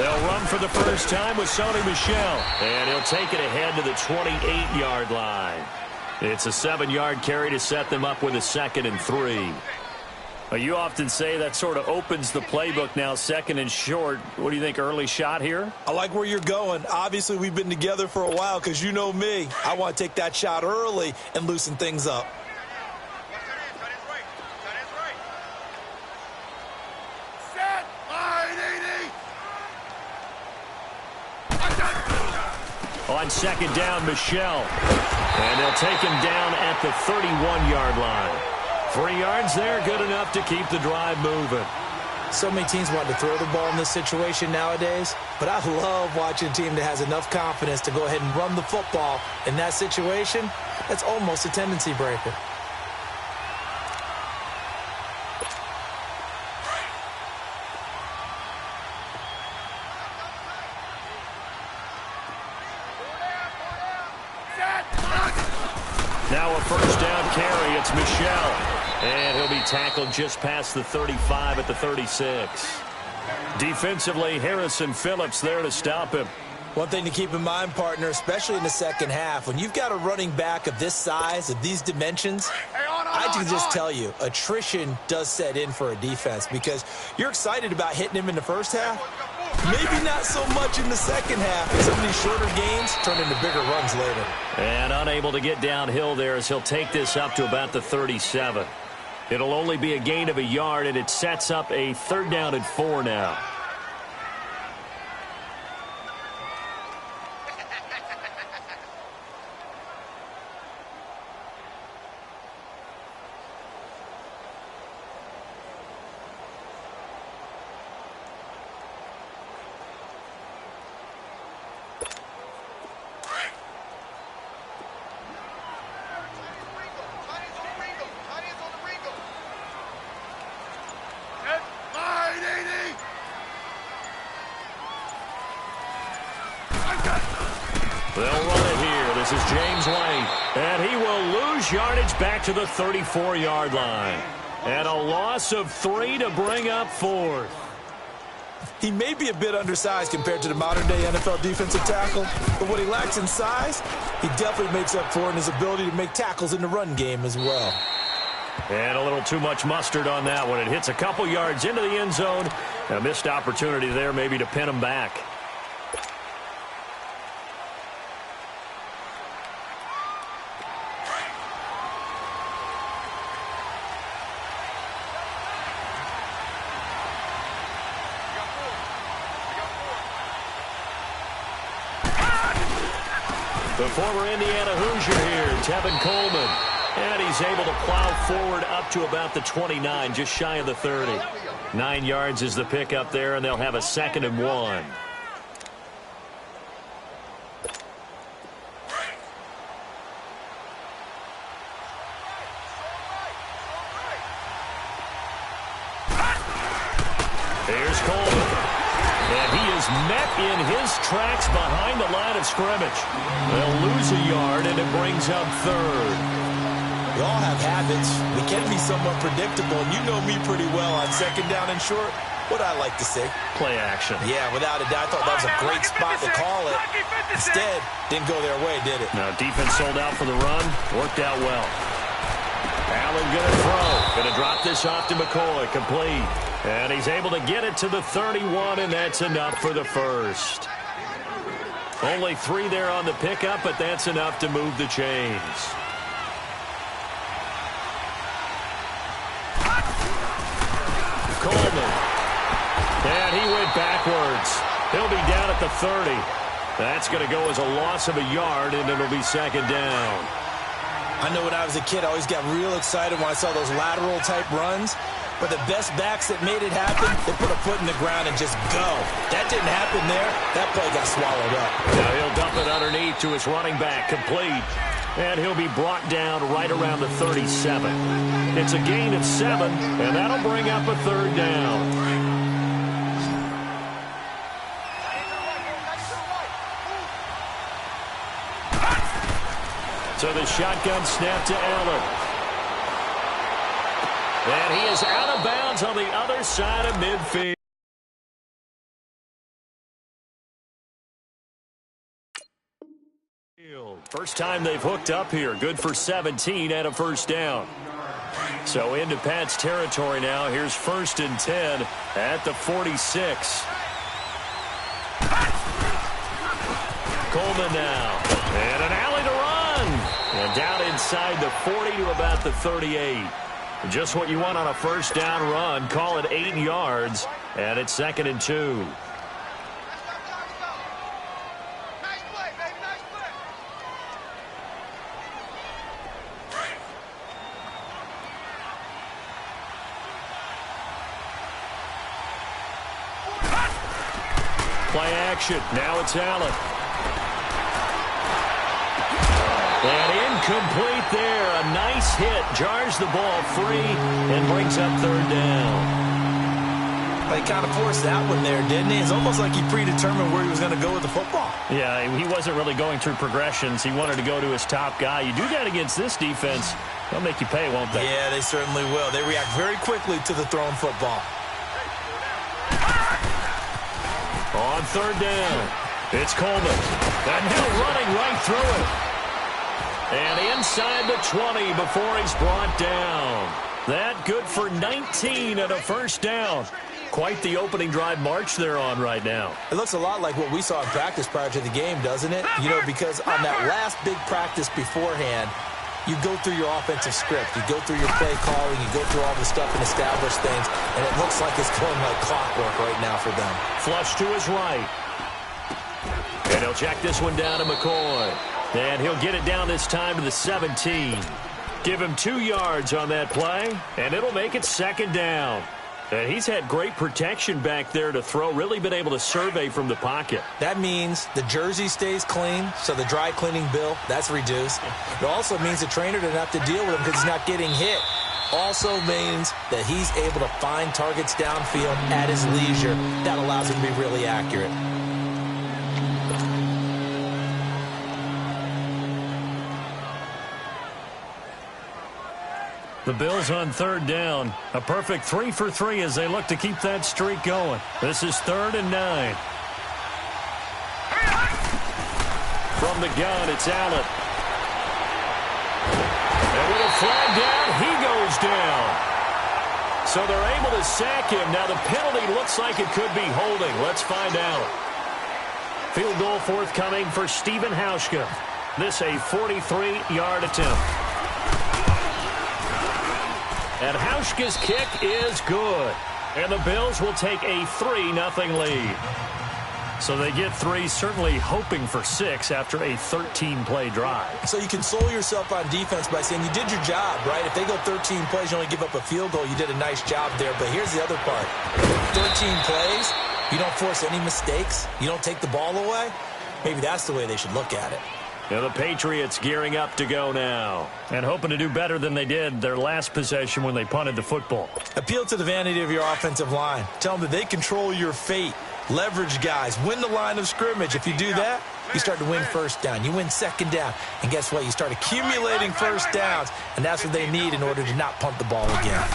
They'll run for the first time with Sony Michel. And he'll take it ahead to the 28-yard line. It's a 7-yard carry to set them up with a 2nd and 3. Well, you often say that sort of opens the playbook now, 2nd and short. What do you think, early shot here? I like where you're going. Obviously, we've been together for a while because you know me. I want to take that shot early and loosen things up. On 2nd down, Michel. And they'll take him down at the 31-yard line. 3 yards there, good enough to keep the drive moving. So many teams want to throw the ball in this situation nowadays, but I love watching a team that has enough confidence to go ahead and run the football. In that situation, that's almost a tendency breaker. Now a first down carry. It's Michel. And he'll be tackled just past the 35 at the 36. Defensively, Harrison Phillips there to stop him. One thing to keep in mind, partner, especially in the second half, when you've got a running back of this size, of these dimensions, I can just tell you, attrition does set in for a defense because you're excited about hitting him in the first half. Maybe not so much in the second half. Some of these shorter gains turn into bigger runs later. And unable to get downhill there as he'll take this up to about the 37. It'll only be a gain of a yard, and it sets up a 3rd down and 4 now. They'll run it here. This is James White. And he will lose yardage back to the 34-yard line. And a loss of 3 to bring up 4th. He may be a bit undersized compared to the modern-day NFL defensive tackle, but what he lacks in size, he definitely makes up for in his ability to make tackles in the run game as well. And a little too much mustard on that one. It hits a couple yards into the end zone. A missed opportunity there maybe to pin him back. The former Indiana Hoosier here, Tevin Coleman. And he's able to plow forward up to about the 29, just shy of the 30. 9 yards is the pickup there, and they'll have a 2nd and 1. Here's Coleman. And he is met in his tracks behind the line of scrimmage. They'll lose a yard, and it brings up 3rd. We all have habits. We can be somewhat predictable, and you know me pretty well on 2nd down and short. What I like to say? Play action. Yeah, without a doubt. I thought that was a great spot to call it. Instead, didn't go their way, did it? Now, defense sold out for the run. Worked out well. Allen gonna throw. Gonna drop this off to McCoy. Complete. And he's able to get it to the 31, and that's enough for the first. Only 3 there on the pickup, but that's enough to move the chains. Coleman. And he went backwards. He'll be down at the 30. That's going to go as a loss of a yard, and it'll be 2nd down. I know when I was a kid, I always got real excited when I saw those lateral-type runs. But the best backs that made it happen, they put a foot in the ground and just go. That didn't happen there. That play got swallowed up. Now he'll dump it underneath to his running back, complete. And he'll be brought down right around the 37. It's a gain of 7, and that'll bring up a 3rd down. So the shotgun snap to Allen. And he is out of bounds on the other side of midfield. First time they've hooked up here. Good for 17 and a first down. So into Pat's territory now. Here's 1st and 10 at the 46. Coleman now. And an alley to run. And down inside the 40 to about the 38. Just what you want on a first down run. Call it 8 yards. And it's 2nd and 2. Play action. Now it's Allen. And incomplete there. A nice hit. Jars the ball free and brings up 3rd down. He kind of forced that one there, didn't he? It's almost like he predetermined where he was going to go with the football. Yeah, he wasn't really going through progressions. He wanted to go to his top guy. You do that against this defense, they'll make you pay, won't they? Yeah, they certainly will. They react very quickly to the thrown football. On 3rd down, it's Coleman. And now running right through it. And inside the 20 before he's brought down. That good for 19 and a first down. Quite the opening drive march they're on right now. It looks a lot like what we saw in practice prior to the game, doesn't it? You know, because on that last big practice beforehand, you go through your offensive script. You go through your play calling. You go through all the stuff and establish things. And it looks like it's going like clockwork right now for them. Flush to his right. And he'll check this one down to McCoy. And he'll get it down this time to the 17. Give him 2 yards on that play, and it'll make it 2nd down. And he's had great protection back there to throw, really been able to survey from the pocket. That means the jersey stays clean, so the dry cleaning bill, that's reduced. It also means the trainer doesn't have to deal with him because he's not getting hit. Also means that he's able to find targets downfield at his leisure. That allows him to be really accurate. The Bills on 3rd down. A perfect 3 for 3 as they look to keep that streak going. This is 3rd and 9. From the gun, it's Allen. And with a flag down, he goes down. So they're able to sack him. Now the penalty looks like it could be holding. Let's find out. Field goal forthcoming for Stephen Hauschka. This a 43-yard attempt. And Hauschka's kick is good. And the Bills will take a 3-0 lead. So they get 3, certainly hoping for 6 after a 13-play drive. So you console yourself on defense by saying you did your job, right? If they go 13 plays, you only give up a field goal, you did a nice job there. But here's the other part. 13 plays, you don't force any mistakes, you don't take the ball away. Maybe that's the way they should look at it. And the Patriots gearing up to go now. And hoping to do better than they did their last possession when they punted the football. Appeal to the vanity of your offensive line. Tell them that they control your fate. Leverage guys. Win the line of scrimmage. If you do that, you start to win first down. You win 2nd down. And guess what? You start accumulating first downs. And that's what they need in order to not punt the ball again.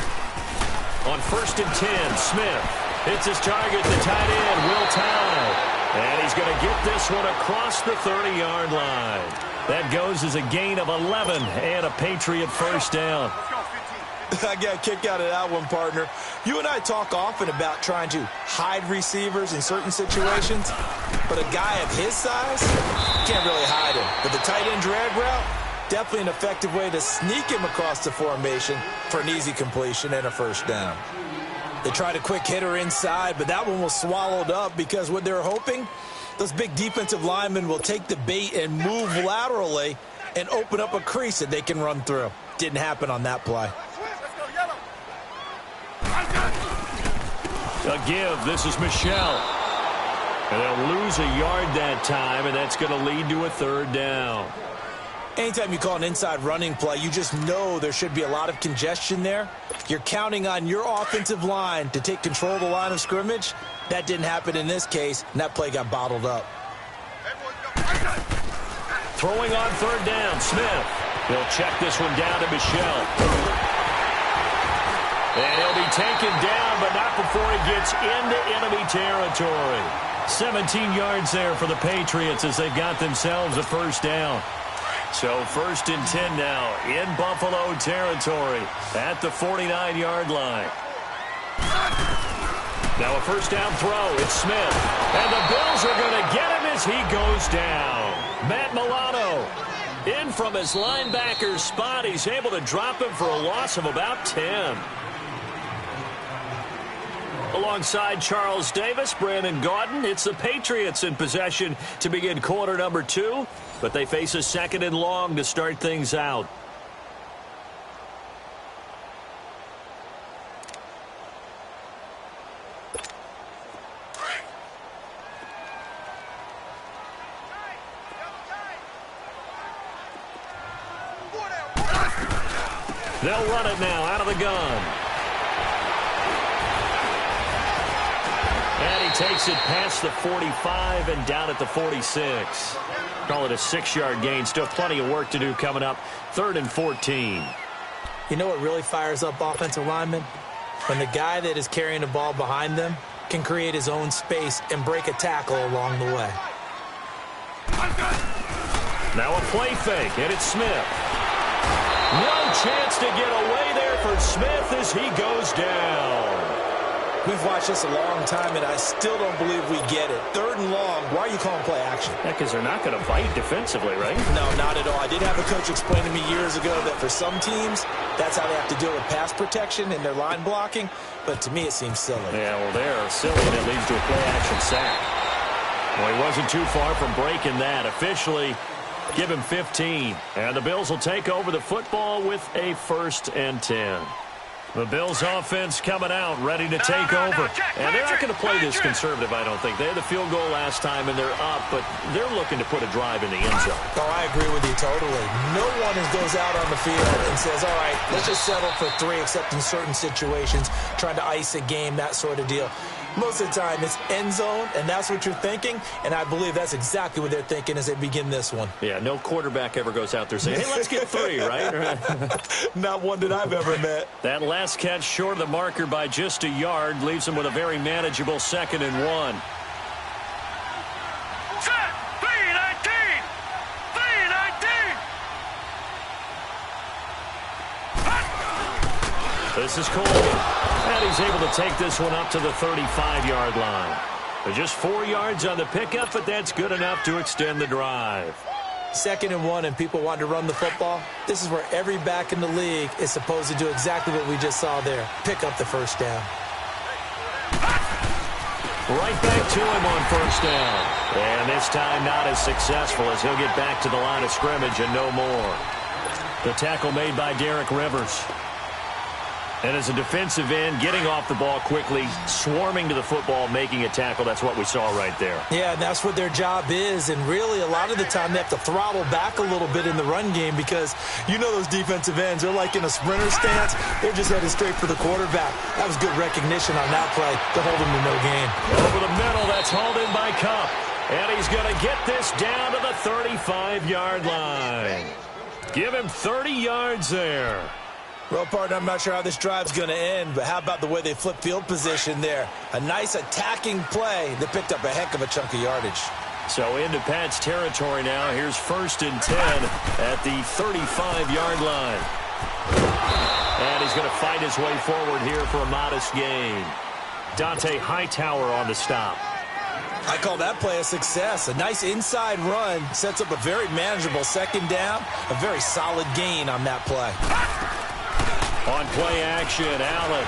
On 1st and 10, Smith hits his target, the tight end, Will Tye. And he's going to get this one across the 30-yard line. That goes as a gain of 11 and a Patriot first down. I got a kick out of that one, partner. You and I talk often about trying to hide receivers in certain situations, but a guy of his size can't really hide him. But the tight end drag route, definitely an effective way to sneak him across the formation for an easy completion and a first down. They tried a quick hitter inside, but that one was swallowed up because what they're hoping, those big defensive linemen will take the bait and move laterally and open up a crease that they can run through. Didn't happen on that play. A give. This is Michelle. And they'll lose a yard that time, and that's going to lead to a 3rd down. Anytime you call an inside running play, you just know there should be a lot of congestion there. You're counting on your offensive line to take control of the line of scrimmage. That didn't happen in this case, and that play got bottled up. Throwing on 3rd down, Smith. He'll check this one down to Michelle. And he'll be taken down, but not before he gets into enemy territory. 17 yards there for the Patriots as they've got themselves a first down. So 1st and 10 now in Buffalo territory at the 49-yard line. Now a first down throw. It's Smith. And the Bills are going to get him as he goes down. Matt Milano in from his linebacker spot. He's able to drop him for a loss of about 10. Alongside Charles Davis, Brandon Gaudin, it's the Patriots in possession to begin quarter number 2, but they face a 2nd and long to start things out. They'll run it now out of the gun. And he takes it past the 45 and down at the 46. Call it a 6-yard gain. Still plenty of work to do coming up. 3rd and 14. You know what really fires up offensive linemen? When the guy that is carrying the ball behind them can create his own space and break a tackle along the way. Now a play fake, and it's Smith. No chance to get away there for Smith as he goes down. We've watched this a long time, and I still don't believe we get it. 3rd and long, why are you calling play action? Yeah, because they're not going to bite defensively, right? No, not at all. I did have a coach explain to me years ago that for some teams, that's how they have to deal with pass protection and their line blocking, but to me it seems silly. Yeah, well, they're silly, and it leads to a play-action sack. Well, he wasn't too far from breaking that. Officially, give him 15, and the Bills will take over the football with a 1st and 10. The Bills offense coming out, ready to take over. And they're not going to play this conservative, I don't think. They had the field goal last time, and they're up, but they're looking to put a drive in the end zone. Oh, I agree with you totally. No one goes out on the field and says, all right, let's just settle for 3, except in certain situations, trying to ice a game, that sort of deal. Most of the time, it's end zone, and that's what you're thinking, and I believe that's exactly what they're thinking as they begin this one. Yeah, no quarterback ever goes out there saying, hey, let's get 3, right? Not one that I've ever met. That last catch short of the marker by just a yard leaves him with a very manageable 2nd and 1. Set! 3-19! 3-19! This is Coleman. And he's able to take this one up to the 35-yard line. Just 4 yards on the pickup, but that's good enough to extend the drive. 2nd and 1 and people want to run the football. This is where every back in the league is supposed to do exactly what we just saw there. Pick up the 1st down. Right back to him on 1st down. And this time not as successful as he'll get back to the line of scrimmage and no more. The tackle made by Derek Rivers. And as a defensive end, getting off the ball quickly, swarming to the football, making a tackle, that's what we saw right there. Yeah, and that's what their job is. And really, a lot of the time, they have to throttle back a little bit in the run game because you know those defensive ends, they're like in a sprinter stance. They're just headed straight for the quarterback. That was good recognition on that play to hold him to no gain. Over the middle, that's hauled in by Kupp. And he's going to get this down to the 35-yard line. Give him 30 yards there. Well, partner, I'm not sure how this drive's going to end, but how about the way they flip field position there? A nice attacking play that picked up a heck of a chunk of yardage. So into Pat's territory now. Here's 1st and 10 at the 35-yard line. And he's going to fight his way forward here for a modest gain. Dante Hightower on the stop. I call that play a success. A nice inside run sets up a very manageable 2nd down. A very solid gain on that play. On play action, Allen.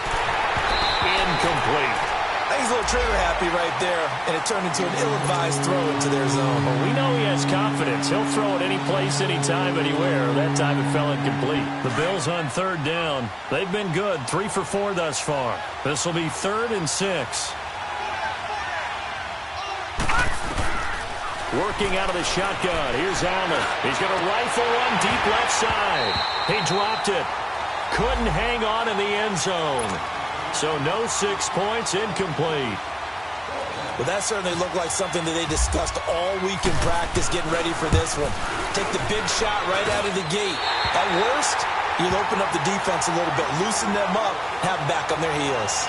Incomplete. I think he's a little trigger happy right there, and it turned into an ill-advised throw into their zone. Well, we know he has confidence. He'll throw it any place, anytime, anywhere. That time it fell incomplete. The Bills on 3rd down. They've been good. 3 for 4 thus far. This will be 3rd and 6. Working out of the shotgun. Here's Allen. He's going to rifle one deep left side. He dropped it. Couldn't hang on in the end zone. So no 6 points, incomplete. Well, that certainly looked like something that they discussed all week in practice getting ready for this one. Take the big shot right out of the gate. At worst, you'll open up the defense a little bit, loosen them up, have them back on their heels.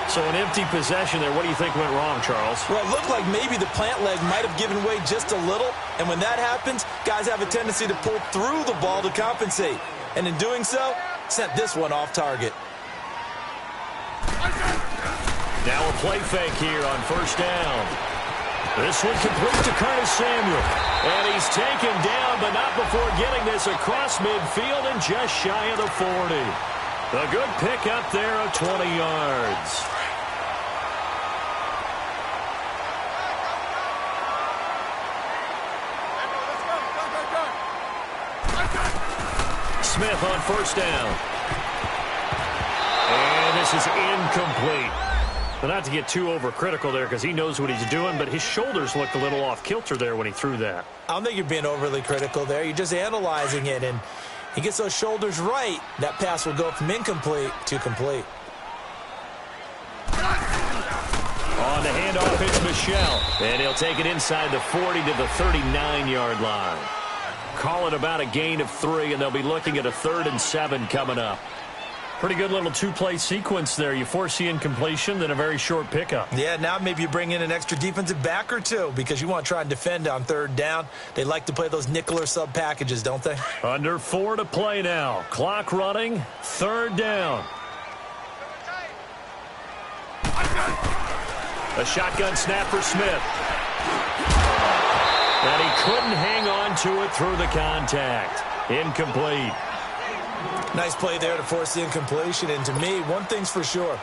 So an empty possession there. What do you think went wrong, Charles? Well, it looked like maybe the plant leg might have given way just a little. And when that happens, guys have a tendency to pull through the ball to compensate. And in doing so, sent this one off target. Now a play fake here on first down. This one complete to Curtis Samuel. And he's taken down, but not before getting this across midfield and just shy of the 40. A good pickup there of 20 yards. Smith on first down. And this is incomplete. But not to get too overcritical there because he knows what he's doing, but his shoulders looked a little off kilter there when he threw that. I don't think you're being overly critical there. You're just analyzing it, and he gets those shoulders right. That pass will go from incomplete to complete. On the handoff, it's Michelle. And he'll take it inside the 40 to the 39-yard line. Call it about a gain of 3, and they'll be looking at a 3rd and 7 coming up. Pretty good little two-play sequence there. You force the incompletion, then a very short pickup. Yeah, now maybe you bring in an extra defensive back or two because you want to try and defend on 3rd down. They like to play those nickel or sub packages, don't they? Under 4 to play now. Clock running. 3rd down. A shotgun snap for Smith. And he couldn't hang on to it through the contact. Incomplete. Nice play there to force the incompletion. And to me, one thing's for sure.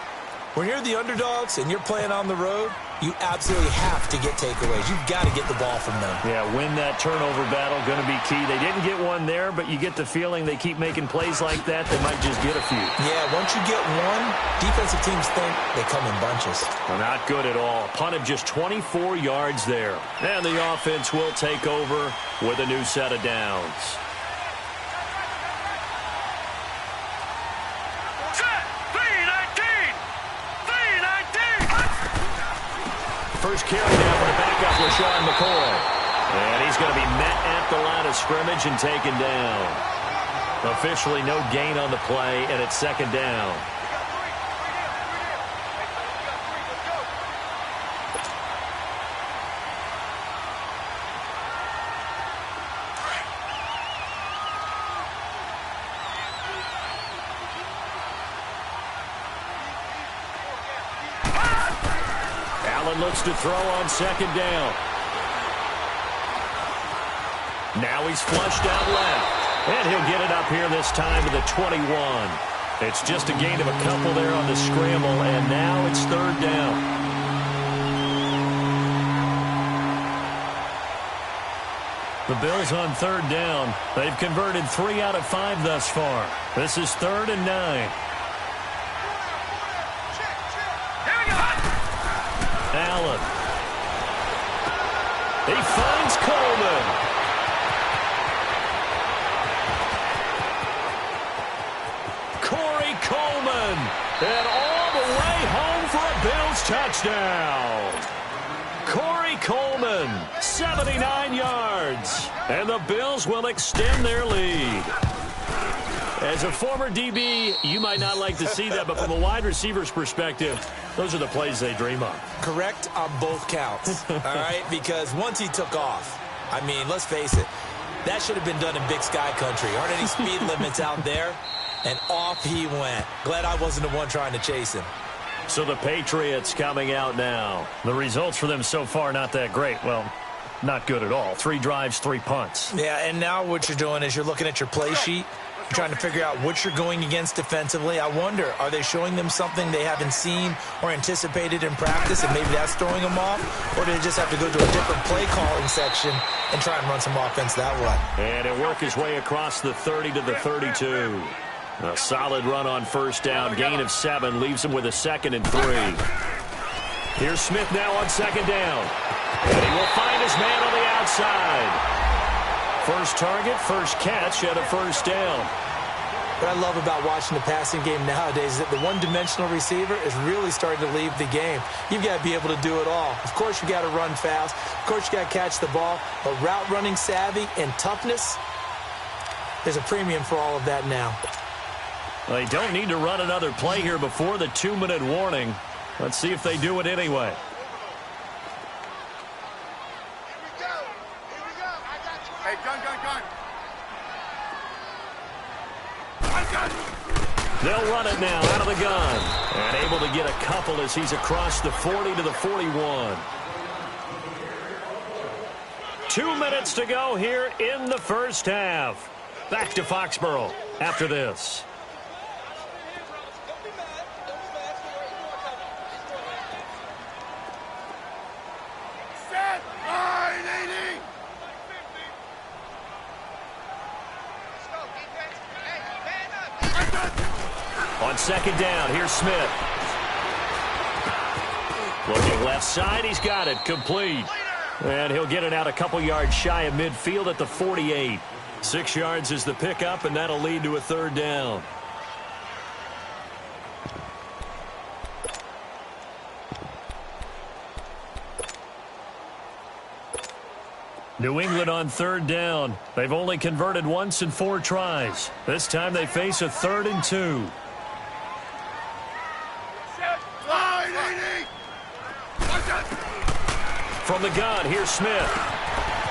When you're the underdogs and you're playing on the road, you absolutely have to get takeaways. You've got to get the ball from them. Yeah, win that turnover battle, going to be key. They didn't get one there, but you get the feeling they keep making plays like that, they might just get a few. Yeah, once you get one, defensive teams think they come in bunches. Well, not good at all. Punt of just 24 yards there. And the offense will take over with a new set of downs. First carry now for the backup, LaShawn McCoy. And he's going to be met at the line of scrimmage and taken down. Officially no gain on the play, and it's 2nd down. Looks to throw on 2nd down. Now he's flushed out left. And he'll get it up here this time to the 21. It's just a gain of a couple there on the scramble, and now it's 3rd down. The Bills on 3rd down. They've converted 3 out of 5 thus far. This is 3rd and 9. Allen. He finds Coleman. Corey Coleman. And all the way home for a Bills touchdown. Corey Coleman, 79 yards. And the Bills will extend their lead. As a former DB, you might not like to see that, but from a wide receiver's perspective, those are the plays they dream of. Correct on both counts, all right? Because once he took off, I mean, let's face it, that should have been done in Big Sky Country. Aren't any speed limits out there? And off he went. Glad I wasn't the one trying to chase him. So the Patriots coming out now. The results for them so far not that great. Well, not good at all. 3 drives, 3 punts. Yeah, and now what you're doing is you're looking at your play sheet. You're trying to figure out what you're going against defensively. I wonder, are they showing them something they haven't seen or anticipated in practice, and maybe that's throwing them off? Or do they just have to go to a different play calling section and try and run some offense that way? And he'll work his way across the 30 to the 32. A solid run on first down. Gain of 7 leaves him with a 2nd and 3. Here's Smith now on 2nd down. And he will find his man on the outside. First target, first catch at a first down. What I love about watching the passing game nowadays is that the one-dimensional receiver is really starting to leave the game. You've got to be able to do it all. Of course, you got to run fast. Of course, you got to catch the ball. But route running savvy and toughness, there's a premium for all of that now. They don't need to run another play here before the 2-minute warning. Let's see if they do it anyway. Hey, gun. They'll run it now out of the gun. And able to get a couple as he's across the 40 to the 41. 2 minutes to go here in the first half. Back to Foxborough after this. On second down, here's Smith. Looking left side, he's got it, complete. And he'll get it out a couple yards shy of midfield at the 48. 6 yards is the pickup, and that'll lead to a third down. New England on third down. They've only converted once in 4 tries. This time they face a 3rd and 2. From the gun, here's Smith.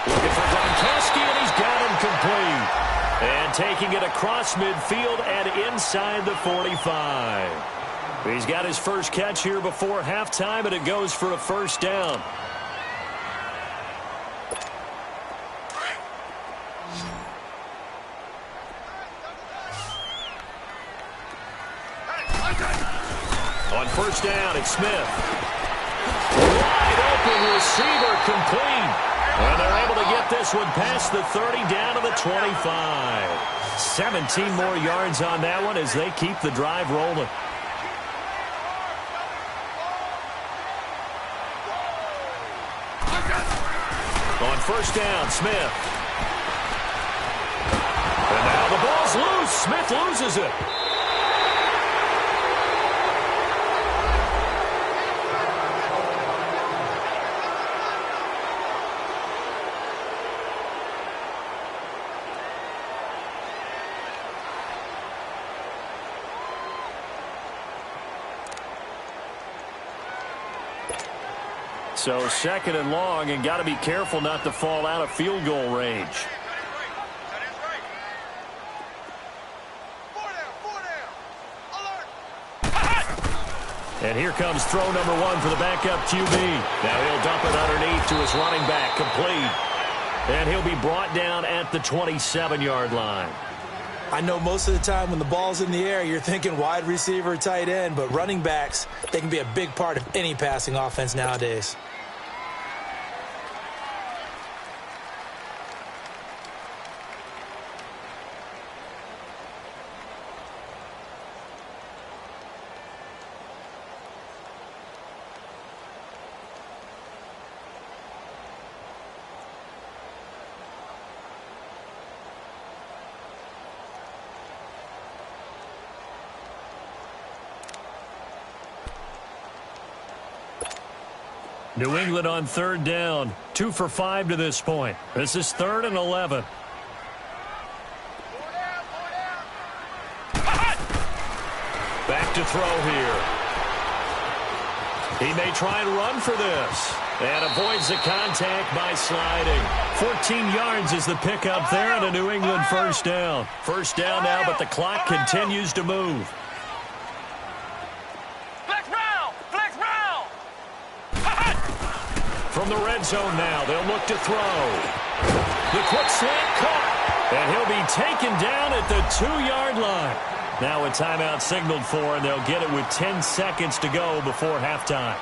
Looking for Gronkowski, and he's got him complete. And taking it across midfield and inside the 45. He's got his first catch here before halftime, and it goes for a first down. On first down, it's Smith. Wide open receiver, complete. And they're able to get this one past the 30 down to the 25. 17 more yards on that one as they keep the drive rolling. On first down, Smith. And now the ball's loose. Smith loses it. So second and long, and got to be careful not to fall out of field goal range. And here comes throw number 1 for the backup QB. Now he'll dump it underneath to his running back, complete. And he'll be brought down at the 27-yard line. I know most of the time when the ball's in the air, you're thinking wide receiver, tight end, but running backs, they can be a big part of any passing offense nowadays. New England on third down. 2 for 5 to this point. This is 3rd and 11. Back to throw here. He may try and run for this. And avoids the contact by sliding. 14 yards is the pickup there and a New England first down. First down now, but the clock continues to move. From the red zone now, they'll look to throw. The quick slant caught, and he'll be taken down at the 2-yard line. Now a timeout signaled for, and they'll get it with 10 seconds to go before halftime.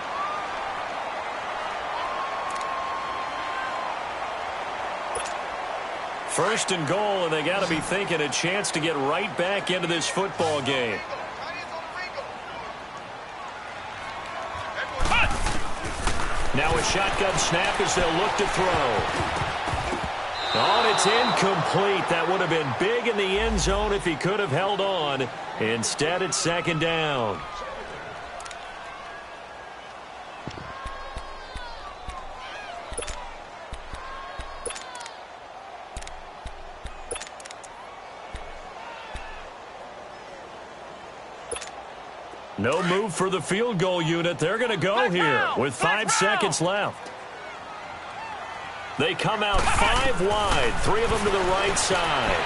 First and goal, and they got to be thinking a chance to get right back into this football game. Now a shotgun snap as they'll look to throw. Oh, it's incomplete. That would have been big in the end zone if he could have held on. Instead, it's second down. No move for the field goal unit. They're going to go here with 5 seconds left. They come out 5 wide, 3 of them to the right side.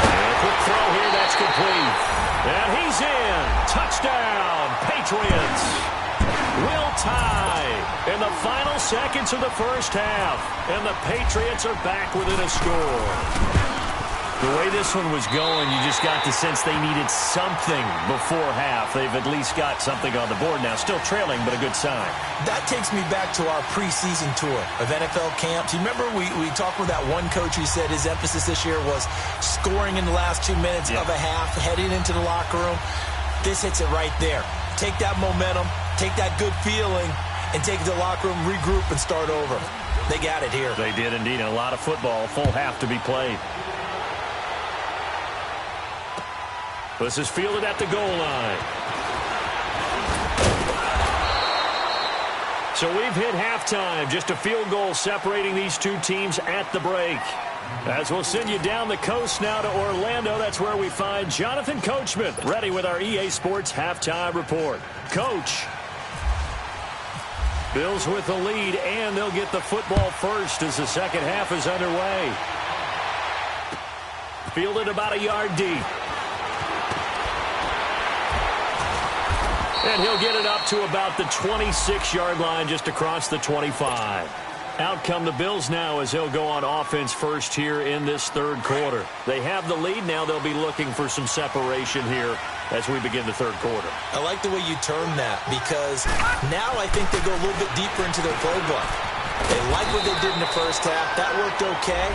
And a quick throw here, that's complete. And he's in. Touchdown, Patriots. Will tie in the final seconds of the first half. And the Patriots are back within a score. The way this one was going, you just got the sense they needed something before half. They've at least got something on the board now. Still trailing, but a good sign. That takes me back to our preseason tour of NFL camps. You remember we talked with that one coach who said his emphasis this year was scoring in the last 2 minutes of a half, heading into the locker room. This hits it right there. Take that momentum, take that good feeling, and take it to the locker room, regroup, and start over. They got it here. They did indeed. And a lot of football, full half to be played. This is fielded at the goal line. So we've hit halftime. Just a field goal separating these two teams at the break. As we'll send you down the coast now to Orlando, that's where we find Jonathan Coachman, ready with our EA Sports halftime report. Coach. Bills with the lead, and they'll get the football first as the second half is underway. Fielded about a yard deep. And he'll get it up to about the 26-yard line, just across the 25. Out come the Bills now as they'll go on offense first here in this third quarter. They have the lead. Now they'll be looking for some separation here as we begin the third quarter. I like the way you term that, because now I think they go a little bit deeper into their playbook. They like what they did in the first half. That worked okay.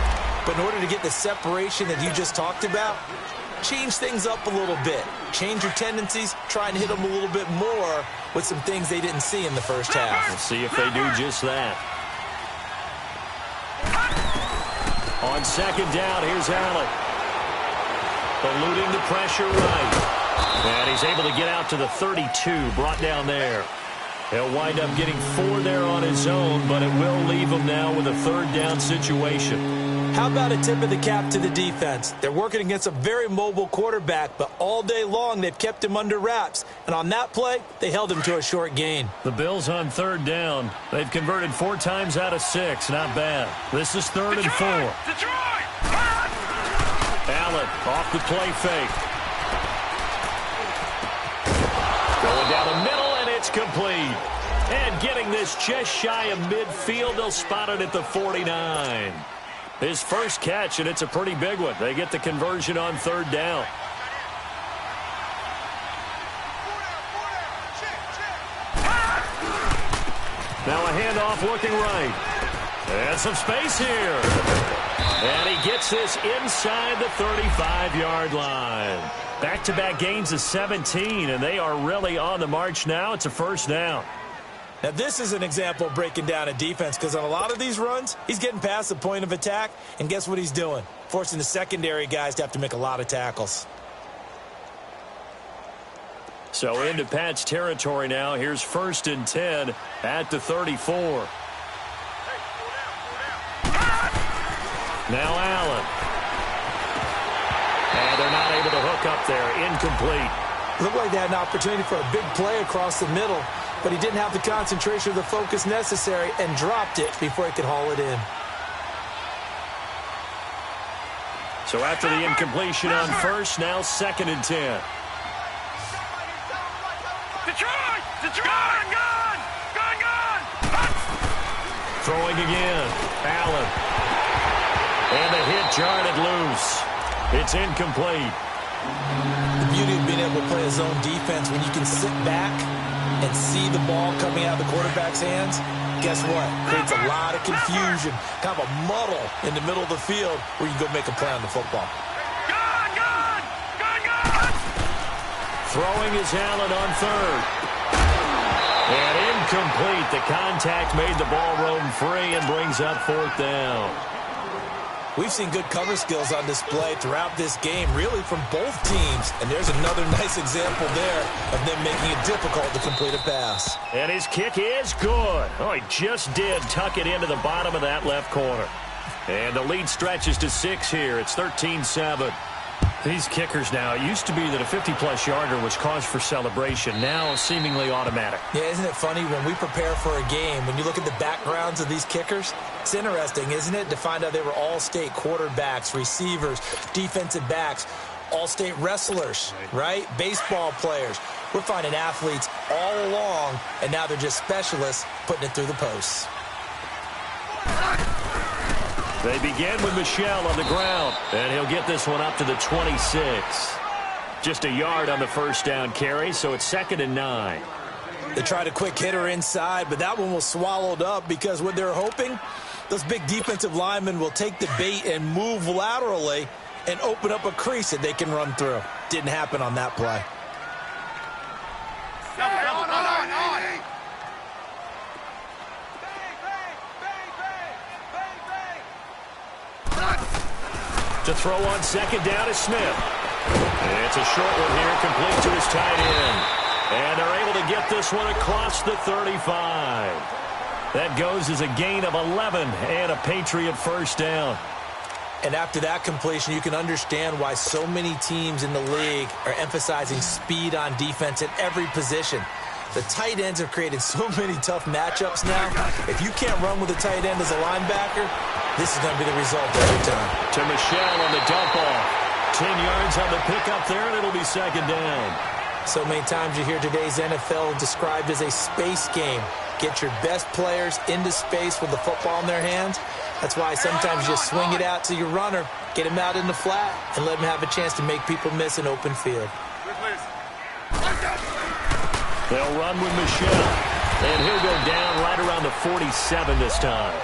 But in order to get the separation that you just talked about, change things up a little bit. Change your tendencies. Try and hit them a little bit more with some things they didn't see in the first half. We'll see if they do just that. On second down, here's Allen. Eluding the pressure right. And he's able to get out to the 32, brought down there. He'll wind up getting 4 there on his own, but it will leave him now with a third down situation. How about a tip of the cap to the defense? They're working against a very mobile quarterback, but all day long they've kept him under wraps. And on that play, they held him to a short gain. The Bills on third down. They've converted 4 times out of 6. Not bad. This is 3rd and 4. Allen off the play fake. Going down the middle, and it's complete. And getting this just shy of midfield, they'll spot it at the 49. His first catch, and it's a pretty big one. They get the conversion on third down. Now a handoff looking right. And some space here. And he gets this inside the 35-yard line. Back-to-back gains of 17, and they are really on the march now. It's a first down. Now, this is an example of breaking down a defense, because on a lot of these runs, he's getting past the point of attack, and guess what he's doing? Forcing the secondary guys to have to make a lot of tackles. So into Pat's territory now. Here's 1st and 10 at the 34. Now Allen. And they're not able to hook up there. Incomplete. Looked like they had an opportunity for a big play across the middle, but he didn't have the concentration or the focus necessary and dropped it before he could haul it in. So after the incompletion on first, now 2nd and 10. Throwing again. Allen. And the hit jarred it loose. It's incomplete. The beauty of being able to play a zone defense, when you can sit back and see the ball coming out of the quarterback's hands, guess what? Creates a lot of confusion, kind of a muddle in the middle of the field where you can go make a play on the football. Throwing is Allen on third. And incomplete. The contact made the ball roam free and brings up 4th down. We've seen good cover skills on display throughout this game, really from both teams. And there's another nice example there of them making it difficult to complete a pass. And his kick is good. Oh, he just did tuck it into the bottom of that left corner. And the lead stretches to 6 here. It's 13-7. These kickers now, it used to be that a 50-plus yarder was cause for celebration. Now seemingly automatic. Yeah, isn't it funny when we prepare for a game, when you look at the backgrounds of these kickers, it's interesting, isn't it, to find out they were all-state quarterbacks, receivers, defensive backs, all-state wrestlers, right? Baseball players. We're finding athletes all along, and now they're just specialists putting it through the posts. They begin with Michel on the ground, and he'll get this one up to the 26. Just a yard on the first down carry, so it's 2nd and 9. They tried a quick hitter inside, but that one was swallowed up because what they're hoping, those big defensive linemen will take the bait and move laterally and open up a crease that they can run through. Didn't happen on that play. To throw on 2nd down is Smith. It's a short one here, complete to his tight end. And they're able to get this one across the 35. That goes as a gain of 11 and a Patriot first down. And after that completion, you can understand why so many teams in the league are emphasizing speed on defense at every position. The tight ends have created so many tough matchups now. If you can't run with a tight end as a linebacker, this is going to be the result every time. To Michel on the dump off. 10 yards on the pickup there, and it'll be 2nd down. So many times you hear today's NFL described as a space game. Get your best players into space with the football in their hands. That's why sometimes you just swing it out to your runner, get him out in the flat, and let him have a chance to make people miss an open field. They'll run with Michel, and he'll go down right around the 47 this time.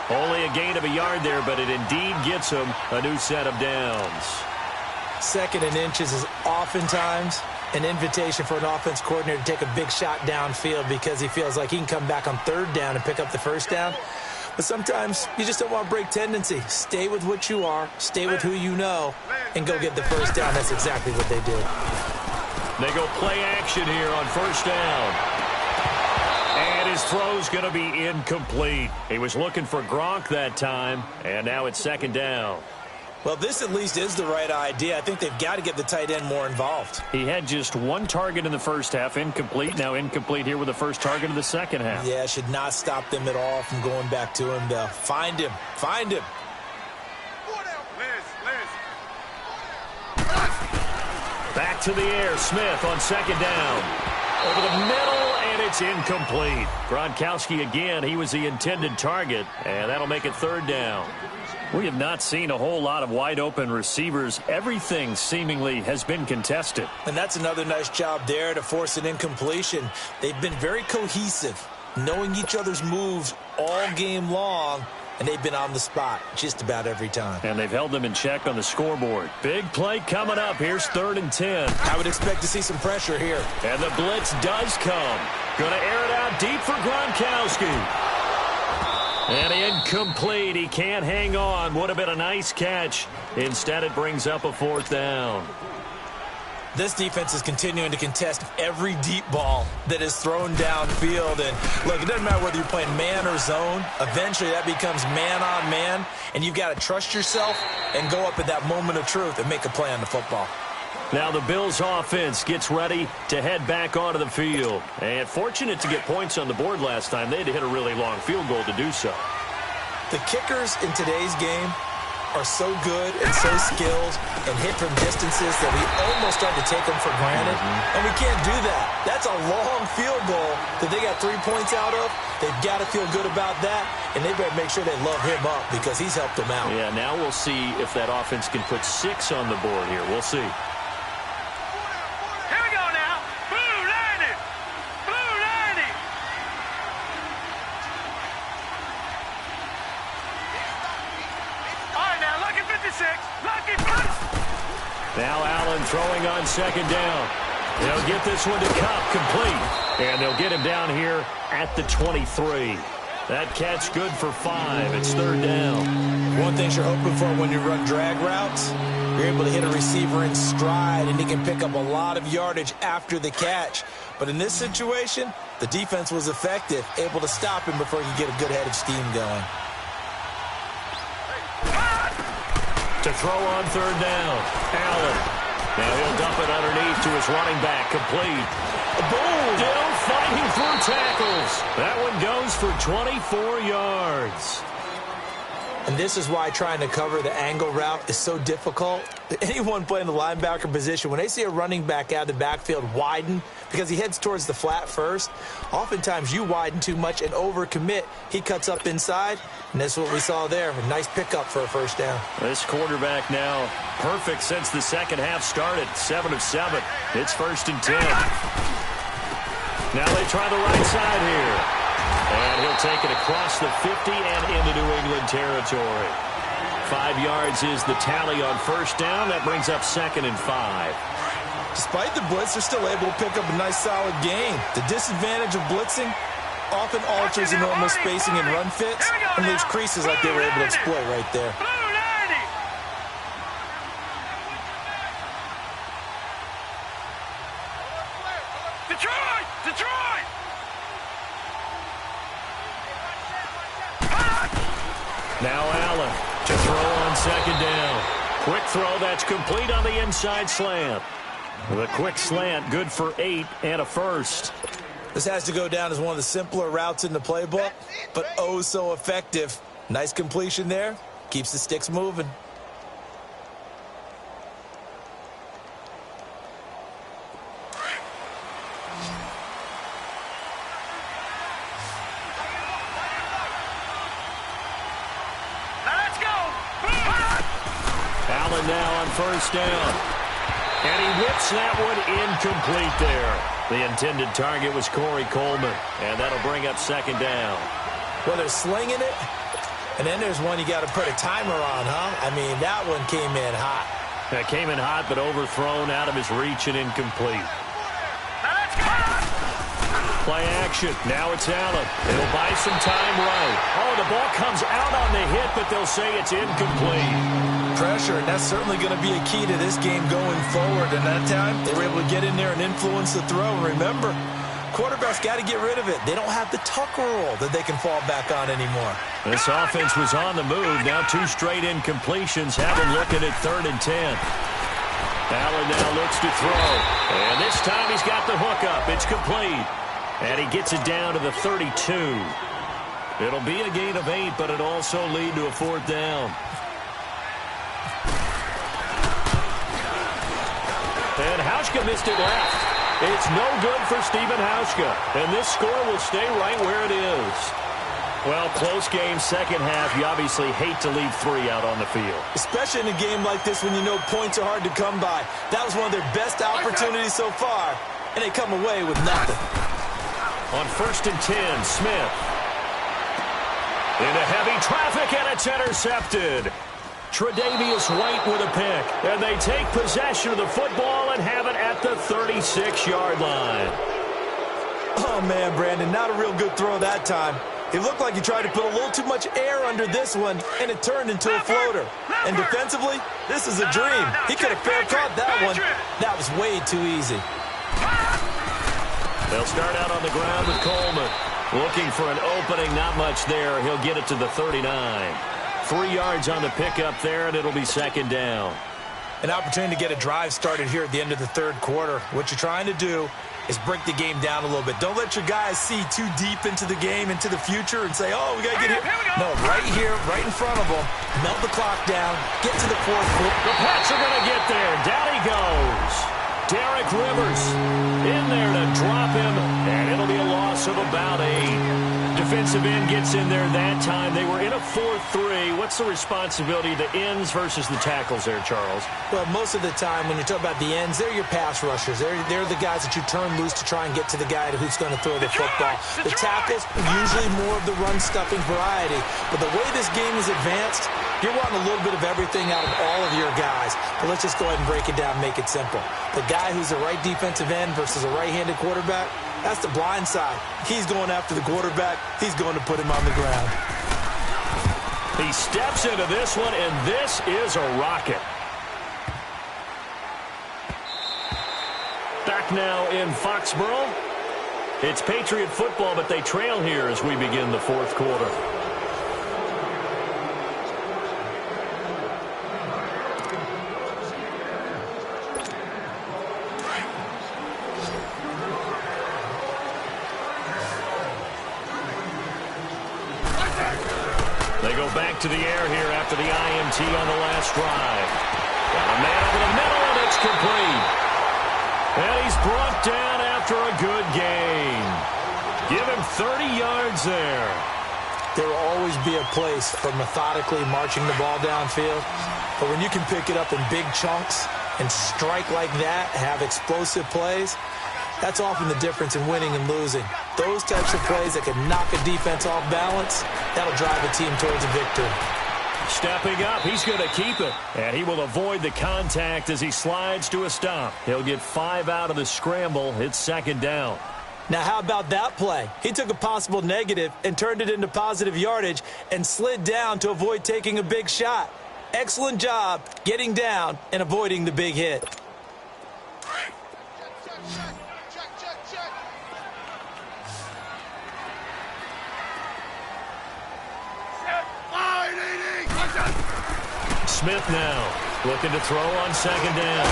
Only a gain of a yard there, but it indeed gets him a new set of downs. 2nd and inches is oftentimes an invitation for an offense coordinator to take a big shot downfield because he feels like he can come back on 3rd down and pick up the first down. But sometimes you just don't want to break tendency. Stay with what you are, stay with who you know, and go get the first down. That's exactly what they did. They go play action here on 1st down. And his throw's going to be incomplete. He was looking for Gronk that time, and now it's 2nd down. Well, this at least is the right idea. I think they've got to get the tight end more involved. He had just 1 target in the first half, incomplete. Now incomplete here with the first target of the second half. Yeah, should not stop them at all from going back to him. They'll find him. Find him. Back to the air. Smith on 2nd down. Over the middle, and it's incomplete. Gronkowski again. He was the intended target, and that'll make it 3rd down. We have not seen a whole lot of wide-open receivers. Everything seemingly has been contested. And that's another nice job there to force an incompletion. They've been very cohesive, knowing each other's moves all game long, and they've been on the spot just about every time. And they've held them in check on the scoreboard. Big play coming up. Here's 3rd and 10. I would expect to see some pressure here. And the blitz does come. Going to air it out deep for Gronkowski. And incomplete. He can't hang on. Would have been a nice catch. Instead, it brings up a 4th down. This defense is continuing to contest every deep ball that is thrown downfield. And, look, it doesn't matter whether you're playing man or zone. Eventually, that becomes man-on-man, and you've got to trust yourself and go up at that moment of truth and make a play on the football. Now the Bills offense gets ready to head back onto the field. And fortunate to get points on the board last time. They had to hit a really long field goal to do so. The kickers in today's game are so good and so skilled and hit from distances that we almost start to take them for granted. And we can't do that. That's a long field goal that they got 3 points out of. They've got to feel good about that, and they better make sure they love him up because he's helped them out. Yeah, now we'll see if that offense can put 6 on the board here. We'll see. Now Allen throwing on 2nd down. They'll get this one to Kupp, complete. And they'll get him down here at the 23. That catch good for 5. It's 3rd down. One thing you're hoping for when you run drag routes, you're able to hit a receiver in stride, and he can pick up a lot of yardage after the catch. But in this situation, the defense was effective, able to stop him before he could get a good head of steam going. To throw on third down. Allen. Now he'll dump it underneath to his running back. Complete. Boom! Still fighting through tackles. That one goes for 24 yards. And this is why trying to cover the angle route is so difficult. Anyone playing the linebacker position, when they see a running back out of the backfield widen because he heads towards the flat first, oftentimes you widen too much and overcommit. He cuts up inside, and that's what we saw there. A nice pickup for a first down. This quarterback now perfect since the second half started. 7 of 7. It's 1st and 10. Now they try the right side here. And he'll take it across the 50 and into New England territory. 5 yards is the tally on first down. That brings up 2nd and 5. Despite the blitz, they're still able to pick up a nice, solid gain. The disadvantage of blitzing often alters the normal spacing and run fits and leaves creases like they were able to exploit right there. Detroit! Now Allen to throw on 2nd down. Quick throw, that's complete on the inside slant. The quick slant, good for 8 and a first. This has to go down as one of the simpler routes in the playbook, but oh so effective. Nice completion there. Keeps the sticks moving. Allen now on first down. And he whips that one incomplete there. The intended target was Corey Coleman, and that'll bring up 2nd down. Well, they're slinging it, and then there's one you got to put a timer on, huh? I mean, that one came in hot. That came in hot, but overthrown, out of his reach and incomplete. Play action. Now it's Allen. It'll buy some time right. Oh, the ball comes out on the hit, but they'll say it's incomplete. Pressure, and that's certainly going to be a key to this game going forward. And that time, they were able to get in there and influence the throw. And remember, quarterbacks got to get rid of it. They don't have the Tucker rule that they can fall back on anymore. This offense was on the move. Now 2 straight incompletions have him looking at 3rd and 10. Allen now looks to throw. And this time he's got the hook up. It's complete. And he gets it down to the 32. It'll be a gain of 8, but it'll also lead to a 4th down. And Hauschka missed it left. It's no good for Stephen Hauschka. And this score will stay right where it is. Well, close game, second half. You obviously hate to leave 3 out on the field. Especially in a game like this when you know points are hard to come by. That was one of their best opportunities so far, and they come away with nothing. On 1st and 10, Smith. Into heavy traffic, and it's intercepted. Tre'Davious White with a pick. And they take possession of the football and have it at the 36-yard line. Oh, man, Brandon, not a real good throw that time. It looked like he tried to put a little too much air under this one, and it turned into a floater. And defensively, this is a dream. He could have fair caught that one. That was way too easy. They'll start out on the ground with Coleman. Looking for an opening, not much there. He'll get it to the 39. 3 yards on the pickup there, and it'll be 2nd down. An opportunity to get a drive started here at the end of the 3rd quarter. What you're trying to do is break the game down a little bit. Don't let your guys see too deep into the game, into the future, and say, oh, we got to get here. No, right here, right in front of them. Melt the clock down. Get to the 4th quarter. The Pats are going to get there. Down he goes. Derek Rivers in there to drop him, and it'll be a loss of about 8. Defensive end gets in there that time. They were in a 4-3. What's the responsibility of the ends versus the tackles there, Charles? Well, most of the time when you talk about the ends, they're your pass rushers. They're the guys that you turn loose to try and get to the guy who's going to throw the football. The tackles, usually more of the run-stuffing variety. But the way this game is advanced, you're wanting a little bit of everything out of all of your guys. But let's just go ahead and break it down, make it simple. The guy who's the right defensive end versus a right-handed quarterback, that's the blind side. He's going after the quarterback. He's going to put him on the ground. He steps into this one, and this is a rocket. Back now in Foxborough. It's Patriot football, but they trail here as we begin the 4th quarter. back to the air here after the INT on the last drive. Got a man over the middle, and it's complete. And he's brought down after a good gain. Give him 30 yards there. There will always be a place for methodically marching the ball downfield. But when you can pick it up in big chunks and strike like that, have explosive plays, that's often the difference in winning and losing. Those types of plays that can knock a defense off balance, that'll drive a team towards a victory. Stepping up, he's going to keep it. And he will avoid the contact as he slides to a stop. He'll get 5 out of the scramble. It's second down. Now, how about that play? He took a possible negative and turned it into positive yardage and slid down to avoid taking a big shot. Excellent job getting down and avoiding the big hit. Smith now looking to throw on second down.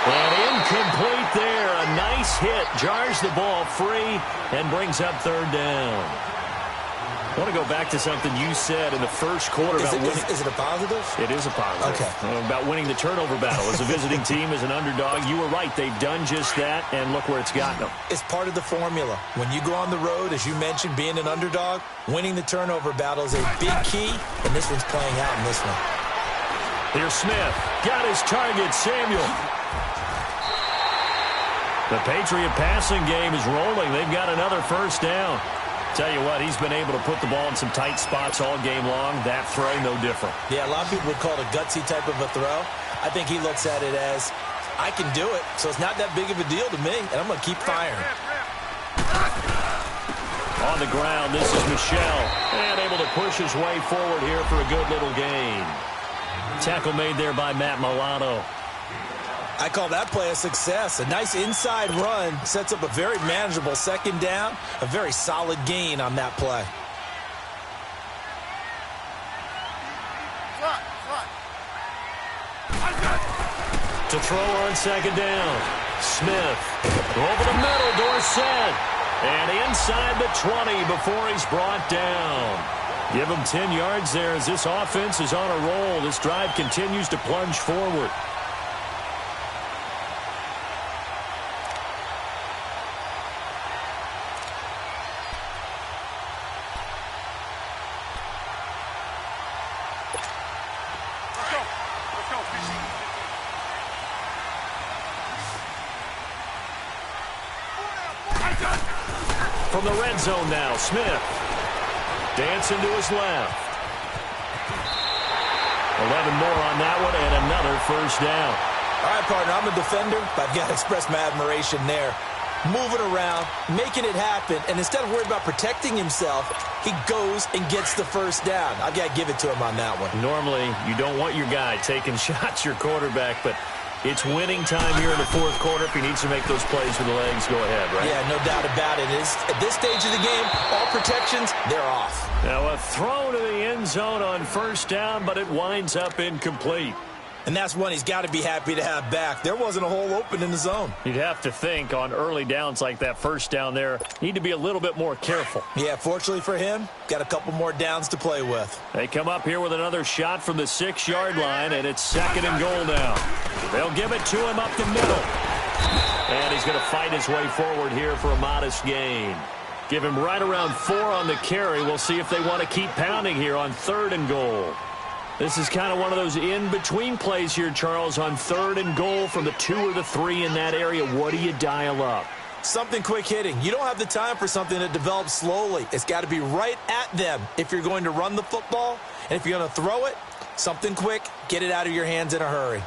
And incomplete there. A nice hit. Jars the ball free and brings up third down. I want to go back to something you said in the first quarter about winning. Is it a positive? It is a positive. Okay. About winning the turnover battle. As a visiting team, as an underdog, you were right. They've done just that, and look where it's gotten them. It's part of the formula. When you go on the road, as you mentioned, being an underdog, winning the turnover battle is a big key, and this one's playing out in this one. Here's Smith. Got his target, Samuel. The Patriot passing game is rolling. They've got another first down. Tell you what, he's been able to put the ball in some tight spots all game long. That throw, no different. Yeah, a lot of people would call it a gutsy type of a throw. I think he looks at it as, I can do it, so it's not that big of a deal to me, and I'm going to keep firing. On the ground, this is Michel. And able to push his way forward here for a good little gain. Tackle made there by Matt Milano. I call that play a success. A nice inside run sets up a very manageable second down. A very solid gain on that play. To throw on second down. Smith over the middle, Dorsett. And inside the 20 before he's brought down. Give him 10 yards there as this offense is on a roll. This drive continues to plunge forward. From the red zone now, Smith dancing to his left. 11 more on that one and another first down. All right, partner, I'm a defender, but I've got to express my admiration there. Moving around, making it happen, and instead of worried about protecting himself, he goes and gets the first down. I've got to give it to him on that one. Normally, you don't want your guy taking shots, your quarterback, but it's winning time here in the fourth quarter. If he needs to make those plays with the legs, go ahead, right? Yeah, no doubt about it. At this stage of the game, all protections, they're off. Now a throw to the end zone on first down, but it winds up incomplete. And that's one he's got to be happy to have back. There wasn't a hole open in the zone. You'd have to think on early downs like that first down there, need to be a little bit more careful. Yeah, fortunately for him, got a couple more downs to play with. They come up here with another shot from the 6-yard line, and it's second and goal now. They'll give it to him up the middle. And he's going to fight his way forward here for a modest gain. Give him right around 4 on the carry. We'll see if they want to keep pounding here on third and goal. This is kind of one of those in-between plays here, Charles, on third and goal from the 2 or the 3 in that area. What do you dial up? Something quick hitting. You don't have the time for something that develops slowly. It's got to be right at them if you're going to run the football. And if you're going to throw it, something quick, get it out of your hands in a hurry.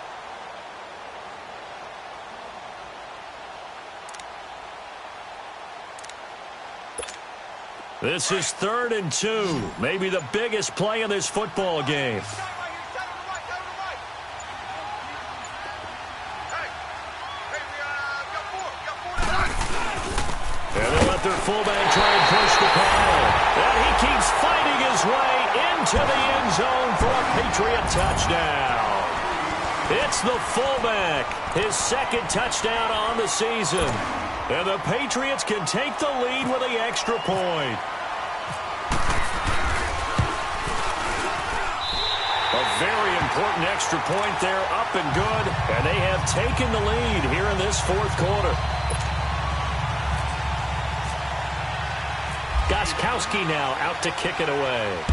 This is 3rd and 2. Maybe the biggest play of this football game. And they let their fullback try and push the pile. And he keeps fighting his way into the end zone for a Patriot touchdown. It's the fullback, his second touchdown on the season. And the Patriots can take the lead with the extra point. A very important extra point there, up and good, and they have taken the lead here in this fourth quarter. Gostkowski now out to kick it away.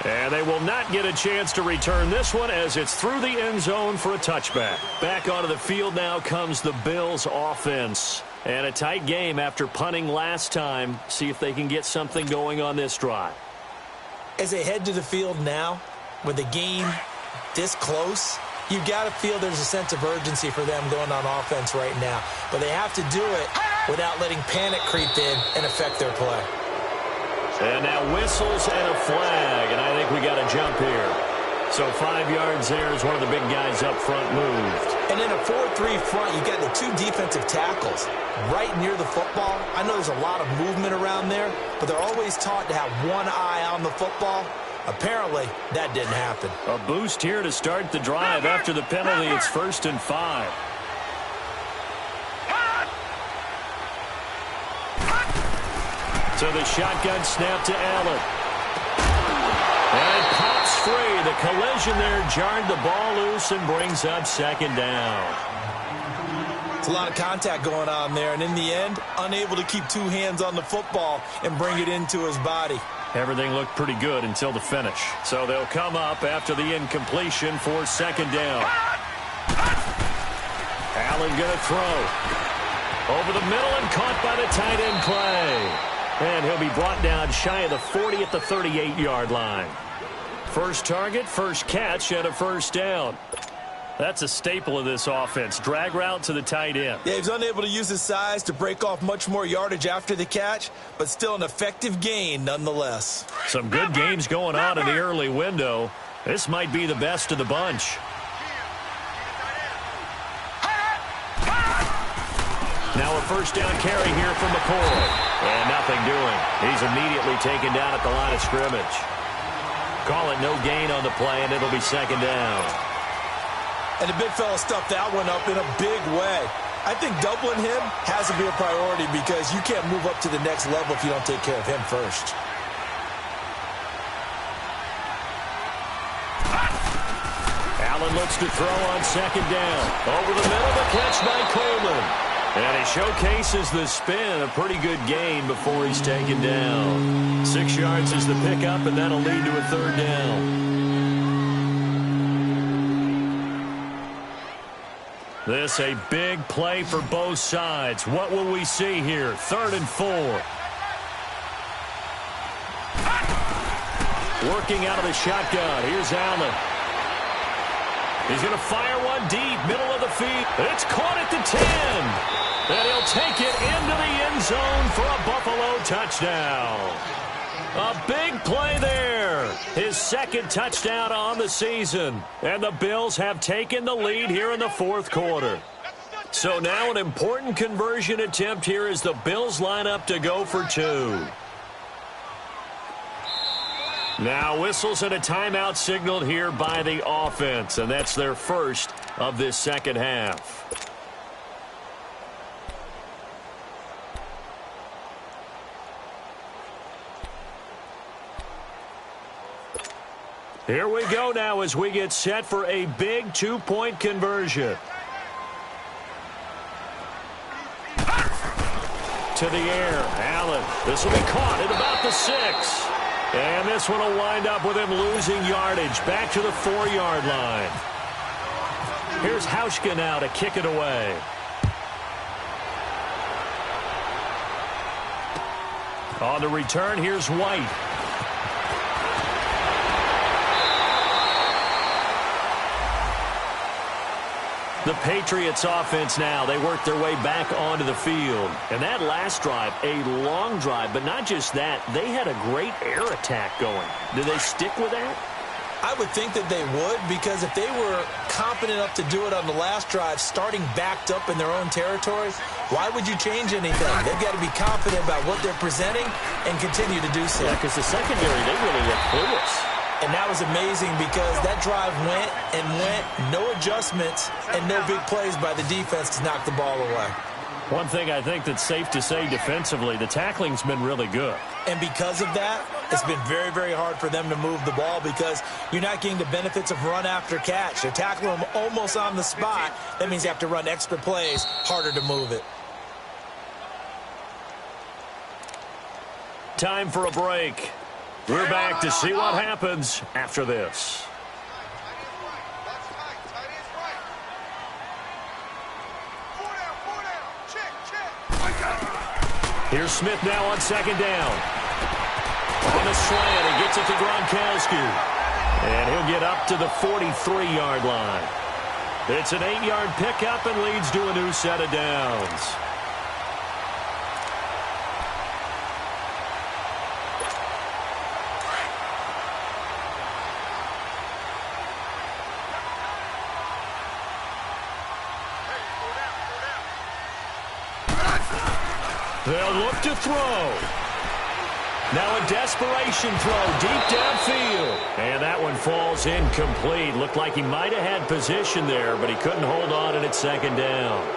And they will not get a chance to return this one as it's through the end zone for a touchback. Back onto the field now comes the Bills offense. And a tight game after punting last time. See if they can get something going on this drive. As they head to the field now, with the game this close, you've got to feel there's a sense of urgency for them going on offense right now. But they have to do it without letting panic creep in and affect their play. And now whistles and a flag, and I think we got a jump here. So 5 yards there as one of the big guys up front moved. And in a 4-3 front, you got the two defensive tackles right near the football. I know there's a lot of movement around there, but they're always taught to have one eye on the football. Apparently, that didn't happen. A boost here to start the drive after the penalty. It's 1st and 5. So the shotgun snap to Allen. And it pops free. The collision there jarred the ball loose and brings up 2nd down. It's a lot of contact going on there, and in the end, unable to keep two hands on the football and bring it into his body. Everything looked pretty good until the finish. So they'll come up after the incompletion for 2nd down. Allen going to throw. Over the middle and caught by the tight end Clay. And he'll be brought down shy of the 40 at the 38-yard line. First target, first catch, and a 1st down. That's a staple of this offense. Drag route to the tight end. Yeah, he's unable to use his size to break off much more yardage after the catch, but still an effective gain nonetheless. Some good games going on in the early window. This might be the best of the bunch. Now a 1st down carry here from McCoy. And nothing doing. He's immediately taken down at the line of scrimmage. Call it no gain on the play, and it'll be 2nd down. And the big fella stuffed that one up in a big way. I think doubling him has to be a priority because you can't move up to the next level if you don't take care of him first. Allen looks to throw on 2nd down. Over the middle, the catch by Coleman. And he showcases the spin, a pretty good gain before he's taken down. 6 yards is the pickup, and that'll lead to a 3rd down. This a big play for both sides. What will we see here? 3rd and 4. Working out of the shotgun. Here's Allen. He's going to fire one deep, middle of the field. It's caught at the 10. And he'll take it into the end zone for a Buffalo touchdown. A big play there. His 2nd touchdown on the season. And the Bills have taken the lead here in the 4th quarter. So now an important conversion attempt here as the Bills line up to go for 2. Now whistles and a timeout signaled here by the offense. And that's their first of this 2nd half. Here we go now as we get set for a big 2-point conversion. To the air, Allen. This will be caught at about the 6. And this one will wind up with him losing yardage back to the 4-yard line. Here's Hauschka now to kick it away. On the return, here's White. The Patriots offense now, they work their way back onto the field. And that last drive, a long drive, but not just that, they had a great air attack going. Do they stick with that? I would think that they would, because if they were confident enough to do it on the last drive, starting backed up in their own territory, why would you change anything? They've got to be confident about what they're presenting and continue to do so. Yeah, because the secondary, they really look clueless. And that was amazing because that drive went and went, no adjustments and no big plays by the defense to knock the ball away. One thing I think that's safe to say defensively, the tackling's been really good. And because of that, it's been very, very hard for them to move the ball because you're not getting the benefits of run after catch. They're tackling them almost on the spot. That means you have to run extra plays, harder to move it. Time for a break. We're back to see what happens after this. Here's Smith now on second down. On the slant, he gets it to Gronkowski. And he'll get up to the 43-yard line. It's an 8-yard pickup and leads to a new set of downs. They'll look to throw. Now a desperation throw deep downfield. And that one falls incomplete. Looked like he might have had position there, but he couldn't hold on and it's second down.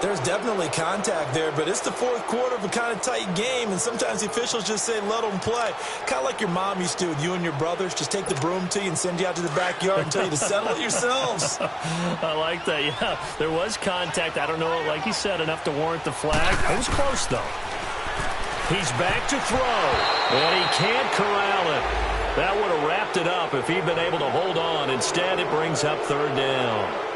There's definitely contact there, but it's the fourth quarter of a kind of tight game, and sometimes the officials just say, let them play. Kind of like your mom used to with you and your brothers. Just take the broom to you and send you out to the backyard and tell you to settle it yourselves. I like that, yeah. There was contact. I don't know, like you said, enough to warrant the flag. It was close, though. He's back to throw, and he can't corral it. That would have wrapped it up if he'd been able to hold on. Instead, it brings up third down.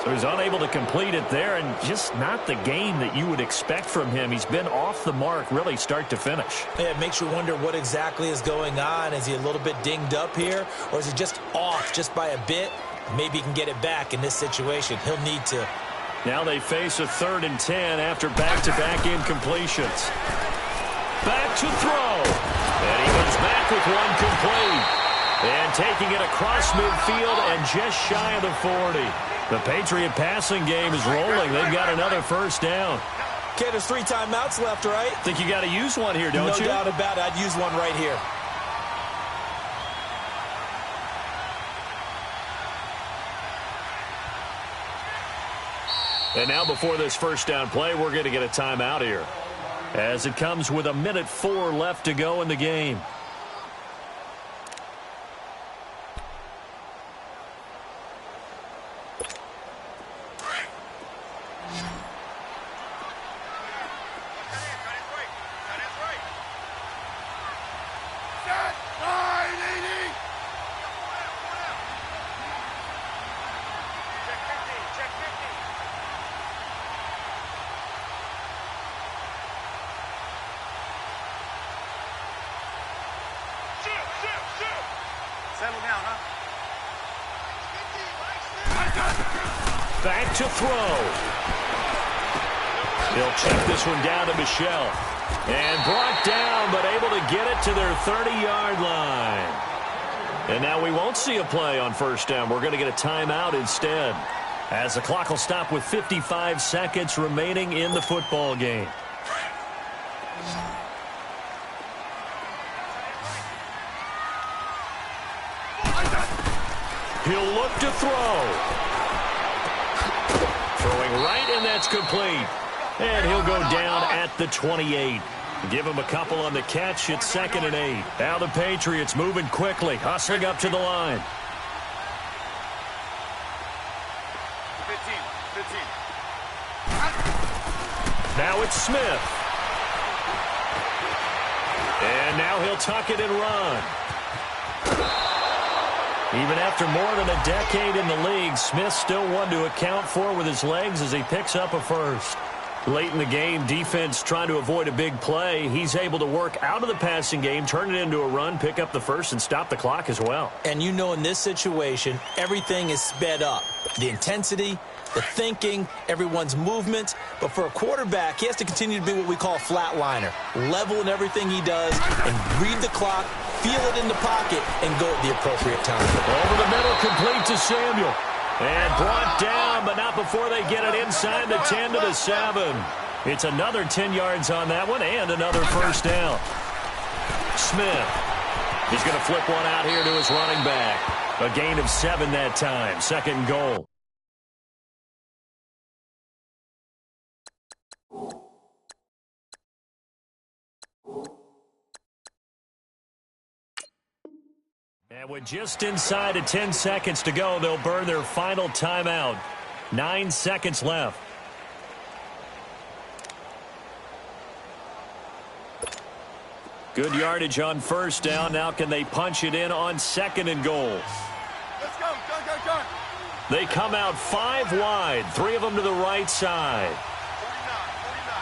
So he's unable to complete it there, and just not the game that you would expect from him. He's been off the mark, really, start to finish. Yeah, it makes you wonder what exactly is going on. Is he a little bit dinged up here, or is he just off just by a bit? Maybe he can get it back in this situation. He'll need to. Now they face a 3rd and 10 after back-to-back incompletions. Back to throw. And he comes back with one complete. And taking it across midfield and just shy of the 40. The Patriot passing game is rolling. They've got another first down. Okay, there's 3 timeouts left, right? Think you got to use one here, don't you? No doubt about it. I'd use one right here. And now before this first down play, we're going to get a timeout here, as it comes with 1:04 left to go in the game. Settle down, huh? Back to throw. He'll check this one down to Michelle. And brought down, but able to get it to their 30-yard line. And now we won't see a play on first down. We're going to get a timeout instead, as the clock will stop with 55 seconds remaining in the football game. He'll look to throw. Throwing right, and that's complete. And he'll go down at the 28. Give him a couple on the catch. It's 2nd and 8. Now the Patriots moving quickly, hustling up to the line. 15. Now it's Smith. And now he'll tuck it and run. Even after more than a decade in the league, Smith's still one to account for with his legs as he picks up a first. Late in the game, defense trying to avoid a big play. He's able to work out of the passing game, turn it into a run, pick up the first, and stop the clock as well. And you know, in this situation, everything is sped up. The intensity, the thinking, everyone's movement. But for a quarterback, he has to continue to be what we call a flatliner. Level in everything he does and read the clock, feel it in the pocket, and go at the appropriate time. Over the middle, complete to Samuel. And brought down, but not before they get it inside the 10 to the 7. It's another 10 yards on that one and another first down. Smith. He's going to flip one out here to his running back. A gain of 7 that time. 2nd and goal. And with just inside of 10 seconds to go, they'll burn their final timeout. 9 seconds left. Good yardage on first down. Now can they punch it in on 2nd and goal? Let's go. Go. They come out 5 wide. 3 of them to the right side. 49,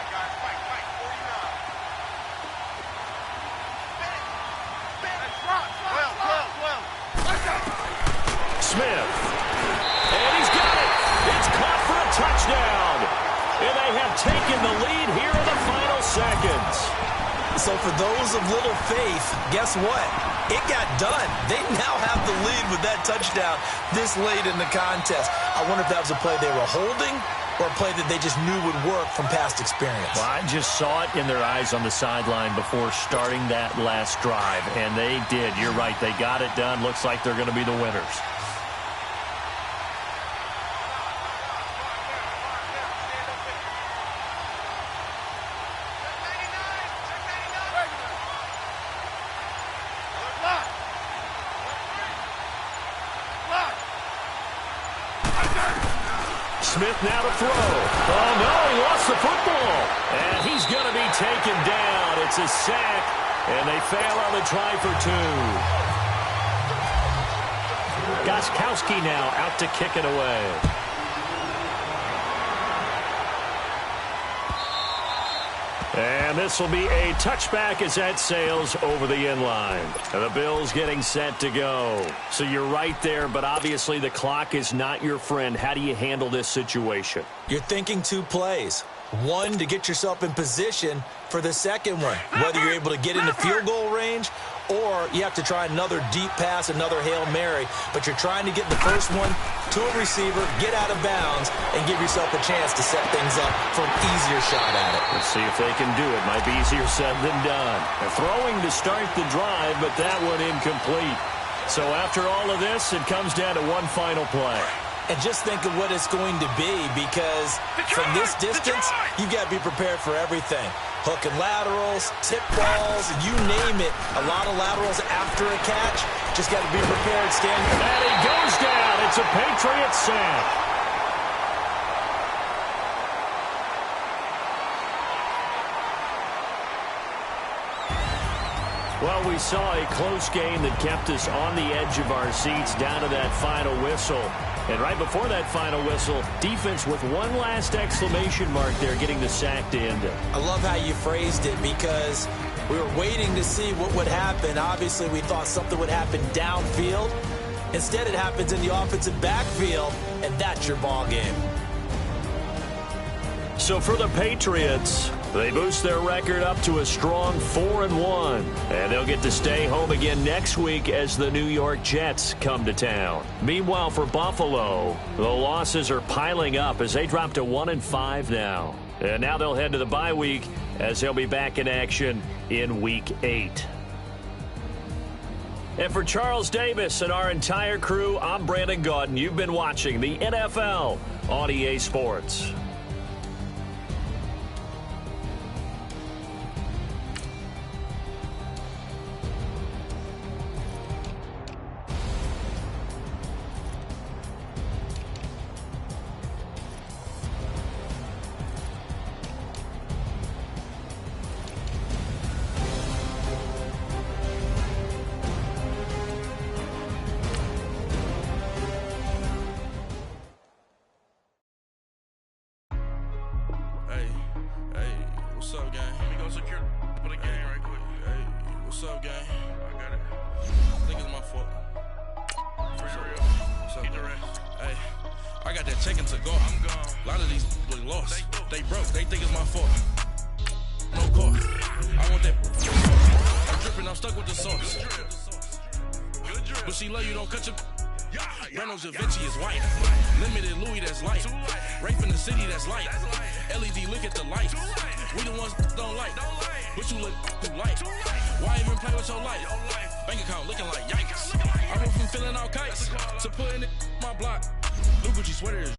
guys. Fight. 49. Smith. And he's got it. It's caught for a touchdown. And they have taken the lead here in the final seconds. So for those of little faith, guess what? It got done. They now have the lead with that touchdown this late in the contest. I wonder if that was a play they were holding or a play that they just knew would work from past experience. Well, I just saw it in their eyes on the sideline before starting that last drive, and they did. You're right. They got it done. Looks like they're going to be the winners. Smith now to throw. Oh, no, he lost the football. And he's going to be taken down. It's a sack, and they fail on the try for 2. Gostkowski now out to kick it away. And this will be a touchback as that sails over the end line. And the Bills getting set to go. So you're right there, but obviously the clock is not your friend. How do you handle this situation? You're thinking 2 plays. One, to get yourself in position for the second one, whether you're able to get into field goal range or you have to try another deep pass, another Hail Mary. But you're trying to get the first one to a receiver, get out of bounds, and give yourself a chance to set things up for an easier shot at it. Let's see if they can do it. Might be easier said than done. They're throwing to start the drive, but that one incomplete. So after all of this, it comes down to one final play. And just think of what it's going to be, because from this distance, you've got to be prepared for everything. Hook and laterals, tip balls, you name it. A lot of laterals after a catch. Just got to be prepared, Stan. And he goes down. It's a Patriot sack. Well, we saw a close game that kept us on the edge of our seats down to that final whistle. And right before that final whistle, defense with one last exclamation mark there, getting the sack to end it. I love how you phrased it, because we were waiting to see what would happen. Obviously, we thought something would happen downfield. Instead, it happens in the offensive backfield, and that's your ball game. So for the Patriots, they boost their record up to a strong 4-1. And they'll get to stay home again next week as the New York Jets come to town. Meanwhile, for Buffalo, the losses are piling up as they drop to 1-5 now. And now they'll head to the bye week as they'll be back in action in Week 8. And for Charles Davis and our entire crew, I'm Brandon Gaudin. You've been watching the NFL on EA Sports. What's up, gang? Let me go secure for the game right quick. Hey, what's up, gang? I got it. I think it's my fault. For real. What's up, gang? Hey, I got that chicken to go. I'm gone. A lot of these look lost. They broke. They think it's my fault. No car. I want that. I'm dripping. I'm stuck with the sauce. Good drip. But she love you, don't cut your. Reynolds Da Vinci is white. Limited Louis, that's light. Rape in the city, that's light. LED, look at the light. We the ones don't like. But you look too light. Why even play with your life? Bank account looking like yikes. I went from filling out kites to putting it in my block. Blue Gucci sweater is